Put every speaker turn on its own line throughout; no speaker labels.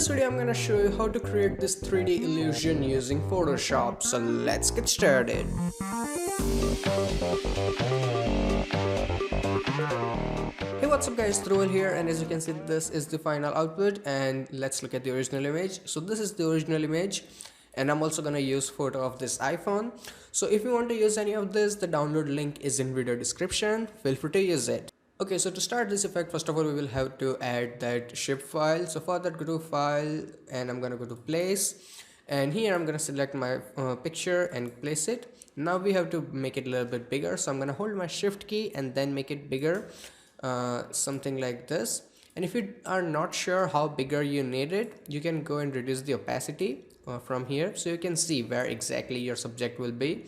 this video I'm gonna show you how to create this 3D illusion using Photoshop. So let's get started. Hey, what's up guys, Dhruval here, and as you can see this is the final output, and let's look at the original image. So this is the original image, and I'm also gonna use photo of this iPhone. So if you want to use any of this, the download link is in video description. Feel free to use it. Okay, so to start this effect, first of all we will have to add that shape file. So for that, go to file and I'm gonna go to place, and here I'm gonna select my picture and place it. Now we have to make it a little bit bigger, so I'm gonna hold my shift key and then make it bigger, something like this. And if you are not sure how bigger you need it, you can go and reduce the opacity from here, so you can see where exactly your subject will be.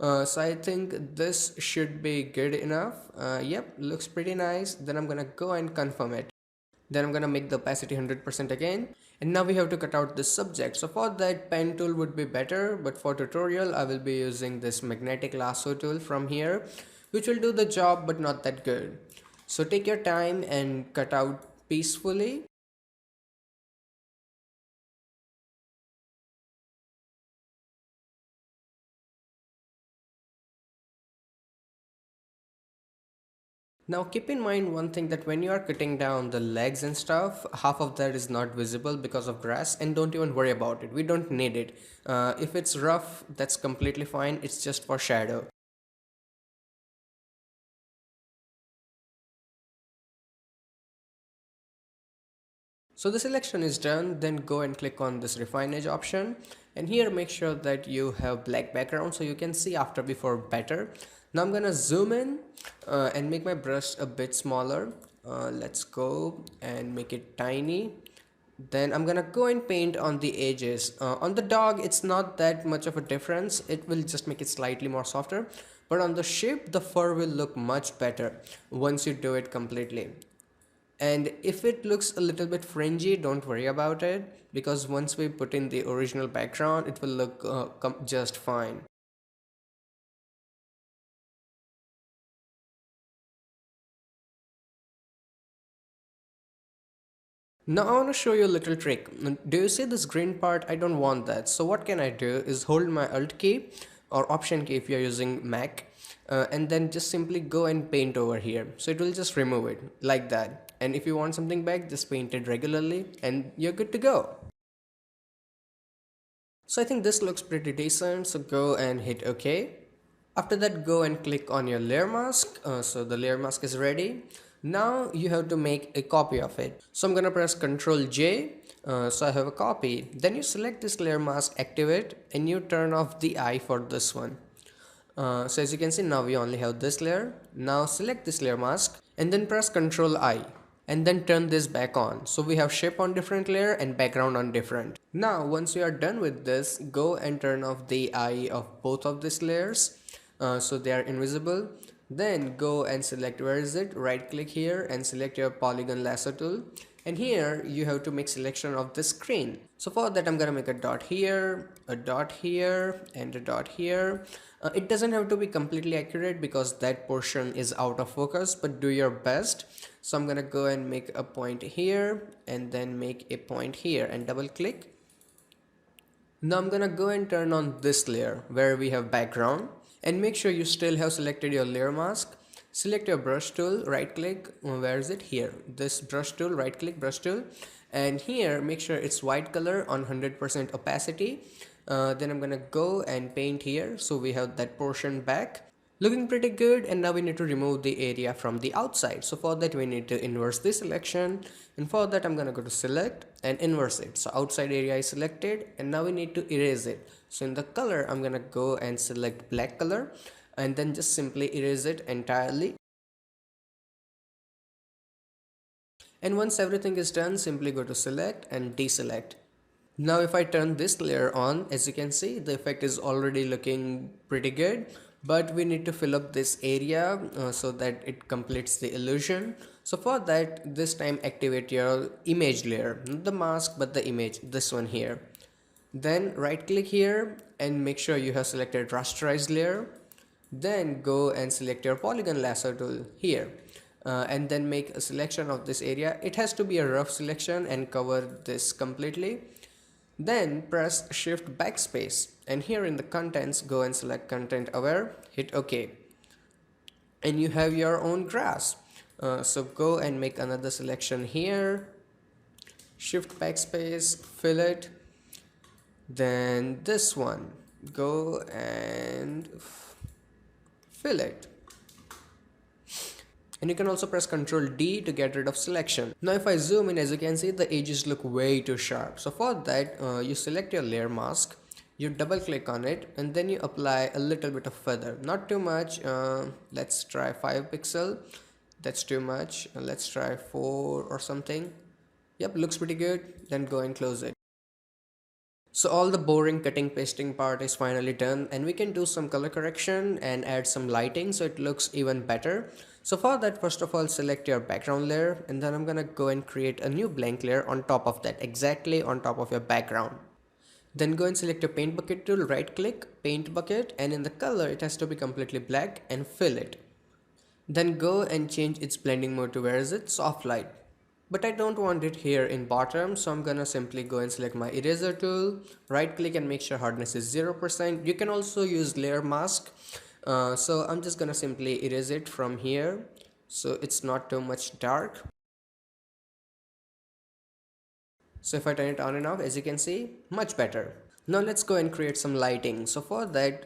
So I think this should be good enough. Yep, looks pretty nice. Then I'm gonna go and confirm it. Then I'm gonna make the opacity 100% again. And now we have to cut out this subject. So for that, pen tool would be better, but for tutorial I will be using this magnetic lasso tool from here, which will do the job but not that good. So take your time and cut out peacefully. Now keep in mind one thing, that when you are cutting down the legs and stuff, half of that is not visible because of grass, and don't even worry about it. We don't need it. If it's rough, that's completely fine. It's just for shadow. So the selection is done. Then go and click on this refine edge option, and here make sure that you have black background so you can see after before better. Now I'm gonna zoom in and make my brush a bit smaller. Let's go and make it tiny. Then I'm gonna go and paint on the edges. On the dog it's not that much of a difference, it will just make it slightly more softer, but on the sheep the fur will look much better once you do it completely. And if it looks a little bit fringy, don't worry about it, because once we put in the original background it will look just fine. Now I want to show you a little trick. Do you see this green part? I don't want that. So what can I do is hold my Alt key or Option key if you're using Mac, and then just simply go and paint over here. So it will just remove it like that. And if you want something back, just paint it regularly and you're good to go. So I think this looks pretty decent, so go and hit OK. After that, go and click on your layer mask. So the layer mask is ready. Now you have to make a copy of it. So I'm gonna press Ctrl J. So I have a copy. Then you select this layer mask, activate, and you turn off the eye for this one. So as you can see, now we only have this layer. Now select this layer mask and then press Ctrl I, and then turn this back on. So we have shape on different layer and background on different. Now once you are done with this, go and turn off the eye of both of these layers, so they are invisible. Then go and select, where is it, right click here and select your polygon lasso tool, and here you have to make selection of the screen. So for that I'm gonna make a dot here, a dot here, and a dot here. It doesn't have to be completely accurate because that portion is out of focus, but do your best. So I'm gonna go and make a point here and then make a point here and double click. Now I'm gonna go and turn on this layer where we have background, and make sure you still have selected your layer mask. Select your brush tool, right click, where is it, here, this brush tool, right click, brush tool, and here make sure it's white color on 100% opacity. Then I'm gonna go and paint here, so we have that portion back, looking pretty good. And now we need to remove the area from the outside. So for that we need to inverse the selection, and for that I'm gonna go to select and inverse it. So outside area is selected, and now we need to erase it. So in the color I'm gonna go and select black color, and then just simply erase it entirely. And once everything is done, simply go to select and deselect. Now if I turn this layer on, as you can see, the effect is already looking pretty good, but we need to fill up this area so that it completes the illusion. So for that, this time activate your image layer, not the mask but the image, this one here. Then right click here and make sure you have selected rasterized layer. Then go and select your polygon lasso tool here. and then make a selection of this area. It has to be a rough selection and cover this completely. Then press shift backspace, and here in the contents go and select content aware, hit OK, and you have your own grass. So go and make another selection here, shift backspace, fill it. Then this one, go and fill it. And you can also press Ctrl D to get rid of selection. Now if I zoom in, as you can see, the edges look way too sharp. So for that, you select your layer mask, you double click on it, and then you apply a little bit of feather. Not too much. Let's try 5 pixel. That's too much. Let's try 4 or something. Yep, looks pretty good. Then go and close it. So all the boring cutting pasting part is finally done, and we can do some color correction and add some lighting so it looks even better. So for that, first of all, select your background layer, and then I'm gonna go and create a new blank layer on top of that, exactly on top of your background. Then go and select your paint bucket tool, right click, paint bucket, and in the color it has to be completely black, and fill it. Then go and change its blending mode to, where is it, soft light. But I don't want it here in bottom, so I'm gonna simply go and select my eraser tool, right click and make sure hardness is 0%. You can also use layer mask. So I'm just gonna simply erase it from here so it's not too much dark. So if I turn it on and off, as you can see, much better. Now let's go and create some lighting. So for that,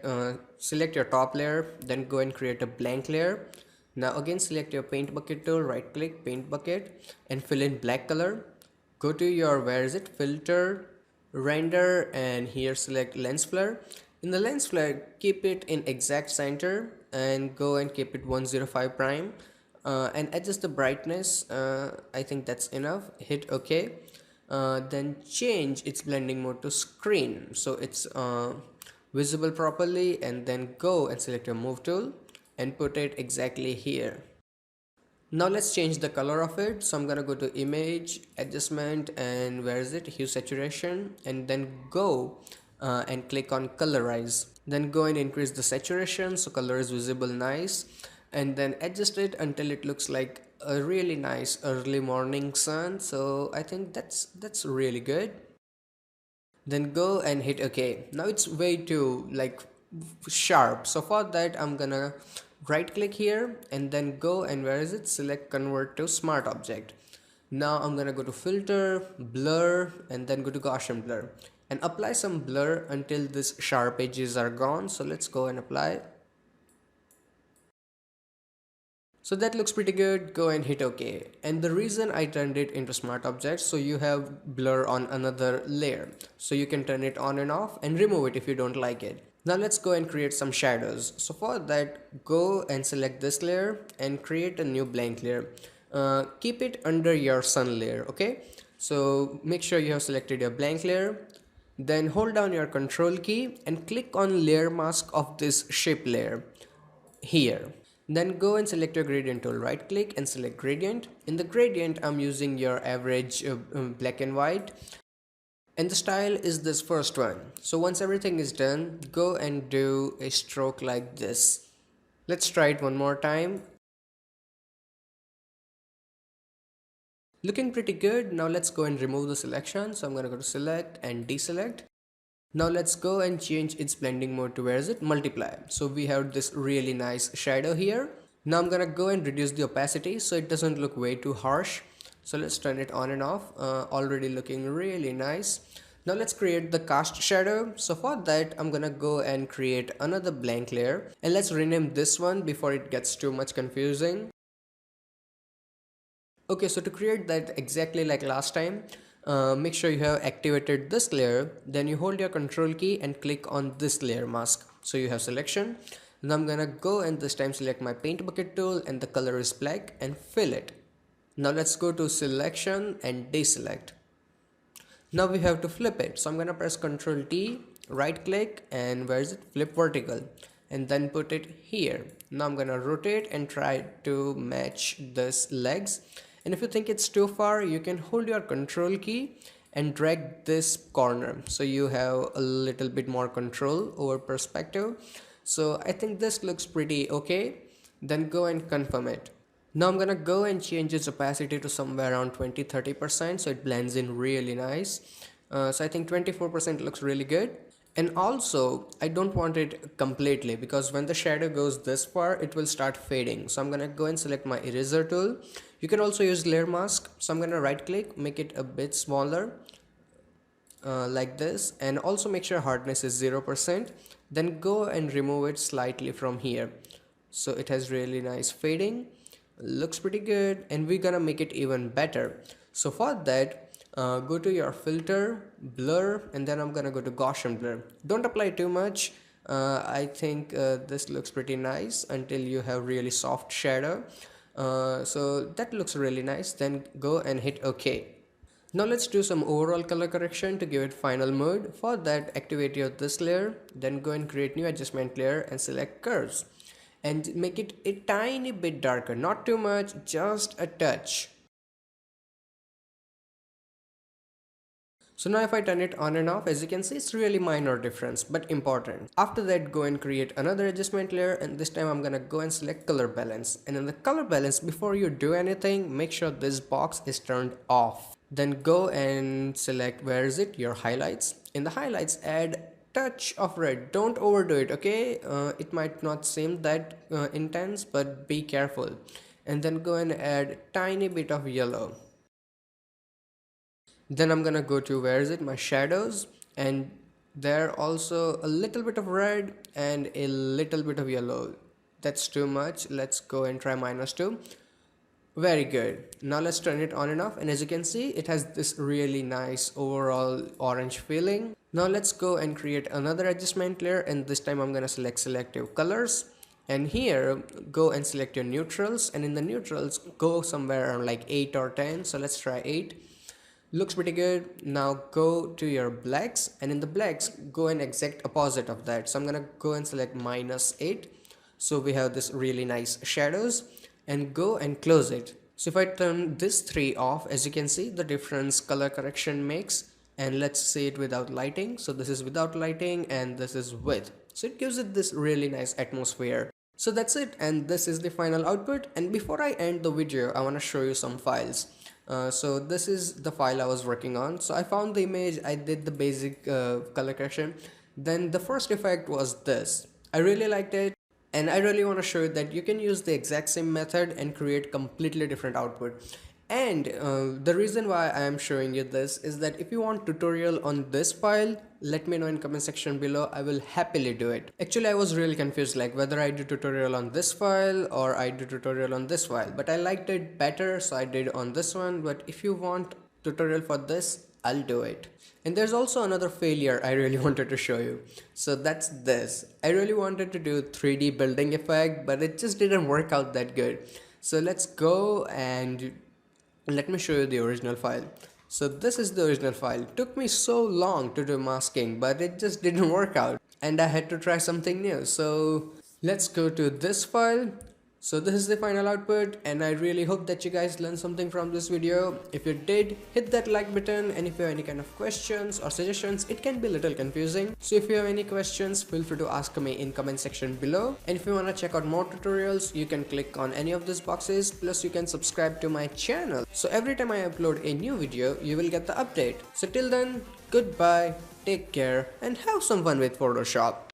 select your top layer, then go and create a blank layer. Now again, select your paint bucket tool, right click, paint bucket, and fill in black color. Go to your, where is it, filter, render, and here select lens flare. In the lens flare, keep it in exact center and go and keep it 105 prime, and adjust the brightness. I think that's enough. Hit OK. Then change its blending mode to screen so it's visible properly, and then go and select your move tool and put it exactly here. Now let's change the color of it. So I'm gonna go to image, adjustment, and where is it, hue saturation, and then go and click on colorize. Then go and increase the saturation so color is visible nice, and then adjust it until it looks like a really nice early morning sun. So I think that's really good. Then go and hit OK. Now it's way too like sharp, so for that I'm gonna right click here and then go and, where is it, select convert to smart object. Now I'm gonna go to filter, blur, and then go to Gaussian blur and apply some blur until this sharp edges are gone. So let's go and apply. So that looks pretty good. Go and hit OK. And the reason I turned it into smart objects, so you have blur on another layer, so you can turn it on and off and remove it if you don't like it. Now let's go and create some shadows. So for that, go and select this layer and create a new blank layer. Keep it under your sun layer. Okay, so make sure you have selected your blank layer, then hold down your control key and click on layer mask of this shape layer here. Then go and select your gradient tool, right click and select gradient. In the gradient, I'm using your average black and white, and the style is this first one. So once everything is done, go and do a stroke like this. Let's try it one more time. Looking pretty good. Now let's go and remove the selection. So I'm gonna go to select and deselect. Now let's go and change its blending mode to, where is it, multiply. So we have this really nice shadow here. Now I'm gonna go and reduce the opacity so it doesn't look way too harsh. So let's turn it on and off. Already looking really nice. Now let's create the cast shadow. So for that, I'm gonna go and create another blank layer, and let's rename this one before it gets too much confusing. Okay, so to create that exactly like last time, make sure you have activated this layer, then you hold your control key and click on this layer mask. So you have selection. Now I'm gonna go and this time select my paint bucket tool and the color is black and fill it. Now let's go to selection and deselect. Now we have to flip it. So I'm gonna press Ctrl T, right click, and where is it, flip vertical, and then put it here. Now I'm gonna rotate and try to match this legs. And if you think it's too far, you can hold your control key and drag this corner so you have a little bit more control over perspective. So I think this looks pretty okay. Then go and confirm it. Now I'm gonna go and change its opacity to somewhere around 20-30% so it blends in really nice. So I think 24% looks really good. And also I don't want it completely because when the shadow goes this far it will start fading. So I'm gonna go and select my eraser tool. You can also use layer mask. So I'm gonna right click, make it a bit smaller like this, and also make sure hardness is 0%. Then go and remove it slightly from here so it has really nice fading. Looks pretty good, and we're gonna make it even better. So for that, go to your filter, blur, and then I'm gonna go to Gaussian blur. Don't apply too much. I think this looks pretty nice until you have really soft shadow. So that looks really nice. Then go and hit OK. Now let's do some overall color correction to give it final mode. For that, activate your this layer, then go and create new adjustment layer and select curves and make it a tiny bit darker, not too much, just a touch. So now if I turn it on and off, as you can see, it's really minor difference, but important. After that, go and create another adjustment layer, and this time I'm gonna go and select color balance. And in the color balance, before you do anything, make sure this box is turned off. Then go and select, where is it, your highlights. In the highlights, add touch of red. Don't overdo it, okay? It might not seem that intense, but be careful. And then go and add tiny bit of yellow. Then I'm gonna go to, where is it, my shadows, and there also a little bit of red and a little bit of yellow. That's too much. Let's go and try -2. Very good. Now let's turn it on and off, and as you can see, it has this really nice overall orange feeling. Now let's go and create another adjustment layer, and this time I'm gonna select selective colors, and here go and select your neutrals, and in the neutrals go somewhere around like 8 or 10. So let's try 8. Looks pretty good. Now go to your blacks, and in the blacks go and exact opposite of that. So I'm gonna go and select -8. So we have this really nice shadows, and go and close it. So if I turn this 3 off, as you can see, the difference color correction makes. And let's see it without lighting. So this is without lighting and this is with. So it gives it this really nice atmosphere. So that's it, and this is the final output. And before I end the video, I want to show you some files. So this is the file I was working on. So I found the image, I did the basic color correction. Then the first effect was this. I really liked it, and I really want to show you that you can use the exact same method and create completely different output. And the reason why I am showing you this is that if you want tutorial on this file, let me know in comment section below. I will happily do it. Actually, I was really confused, like whether I do tutorial on this file or I do tutorial on this file, but I liked it better, so I did on this one. But if you want tutorial for this, I'll do it. And there's also another failure I really wanted to show you. So that's this. I really wanted to do 3D building effect, but it just didn't work out that good. So let's go and let me show you the original file. So this is the original file. It took me so long to do masking, but it just didn't work out, and I had to try something new. So let's go to this file. So this is the final output, and I really hope that you guys learned something from this video. If you did, hit that like button, and if you have any kind of questions or suggestions, it can be a little confusing. So if you have any questions, feel free to ask me in comment section below. And if you want to check out more tutorials, you can click on any of these boxes, plus you can subscribe to my channel. So every time I upload a new video, you will get the update. So till then, goodbye, take care, and have some fun with Photoshop.